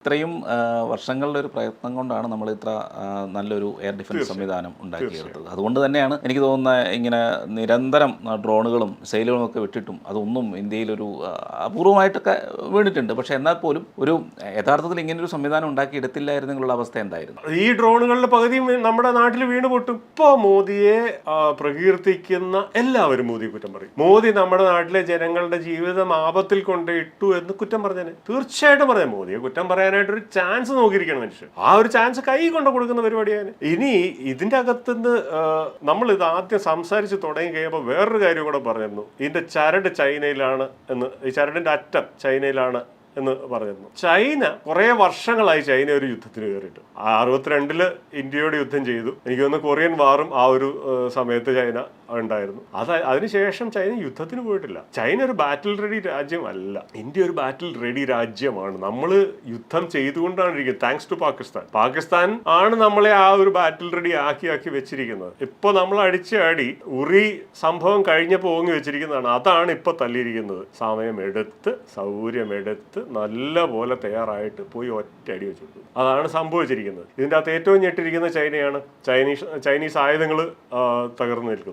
ഇത്രയും വർഷങ്ങളുടെ ഒരു പ്രയത്നം കൊണ്ടാണ് നമ്മൾ ഇത്ര നല്ലൊരു എയർ ഡിഫൻസ് സംവിധാനം ഉണ്ടാക്കിയെടുത്തത്. അതുകൊണ്ട് തന്നെയാണ് എനിക്ക് തോന്നുന്നത് ഇങ്ങനെ നിരന്തരം ഡ്രോണുകളും സെയിലുകളും ഒക്കെ വിട്ടിട്ടും അതൊന്നും ഇന്ത്യയിലൊരു അപൂർവമായിട്ടൊക്കെ വീണിട്ടുണ്ട്. പക്ഷേ എന്നാൽ പോലും ഒരു യഥാർത്ഥത്തിൽ ഇങ്ങനൊരു സംവിധാനം ഉണ്ടാക്കിയെടുത്തില്ലായിരുന്നെങ്കിലുള്ള അവസ്ഥ എന്തായിരുന്നു? ഈ ഡ്രോണുകളുടെ പകുതിയും നമ്മുടെ നാട്ടിൽ വീണ് പൊട്ടും. ഇപ്പോൾ മോദിയെ പ്രകീർത്തിക്കുന്ന എല്ലാവരും മോദിയെ കുറ്റം പറയും. മോദി നമ്മുടെ നാട്ടിലെ ജനങ്ങളുടെ ജീവിതം ആപത്തിൽ കൊണ്ടിട്ടു എന്ന് കുറ്റം പറഞ്ഞാൽ തീർച്ചയായിട്ടും പറയാം. മോദിയെ കുറ്റം പറയാനായിട്ടൊരു ചാൻസ് നോക്കിയിരിക്കണം മനുഷ്യൻ. ആ ഒരു ചാൻസ് കൈ കൊണ്ട് കൊടുക്കുന്ന പരിപാടിയാണ്. ഇനി ഇതിന്റെ അകത്തുനിന്ന് നമ്മൾ ഇത് ആദ്യം സംസാരിച്ച് തുടങ്ങി കഴിയുമ്പോൾ വേറൊരു കാര്യം കൂടെ പറഞ്ഞിരുന്നു. ഇതിന്റെ ചരട് ചൈനയിലാണ് എന്ന്, ഈ ചരടിന്റെ അറ്റം ചൈനയിലാണ് എന്ന് പറഞ്ഞിരുന്നു. ചൈന കുറെ വർഷങ്ങളായി ചൈന ഒരു യുദ്ധത്തിന് കയറിയിട്ട് 62 ഇന്ത്യയോട് യുദ്ധം ചെയ്തു. എനിക്ക് തോന്നുന്നു കൊറിയൻ വാറും ആ ഒരു സമയത്ത് ചൈന ഉണ്ടായിരുന്നു. അതിനുശേഷം ചൈന യുദ്ധത്തിന് പോയിട്ടില്ല. ചൈന ഒരു ബാറ്റിൽ റെഡി രാജ്യമല്ല. ഇന്ത്യ ഒരു ബാറ്റിൽ റെഡി രാജ്യമാണ്. നമ്മൾ യുദ്ധം ചെയ്തുകൊണ്ടാണ് ഇരിക്കുന്നത്. താങ്ക്സ് ടു പാകിസ്ഥാൻ ആണ് നമ്മളെ ആ ഒരു ബാറ്റിൽ റെഡി ആക്കി വെച്ചിരിക്കുന്നത്. ഇപ്പൊ നമ്മൾ അടിച്ചാടി ഉറി സംഭവം കഴിഞ്ഞപ്പോൾ ഓങ്ങി വെച്ചിരിക്കുന്നതാണ്. അതാണ് ഇപ്പൊ തല്ലിയിരിക്കുന്നത്. സമയമെടുത്ത് സൗകര്യമെടുത്ത് നല്ല പോലെ തയ്യാറായിട്ട് പോയി ഒറ്റയടി വെച്ചു. അതാണ് സംഭവിച്ചിരിക്കുന്നത്. ഇതിൻ്റെ അകത്ത് ഏറ്റവും ഞെട്ടിരിക്കുന്ന ചൈനയാണ്. ചൈനീസ് ആയുധങ്ങൾ തകർന്നു നിൽക്കുന്നു.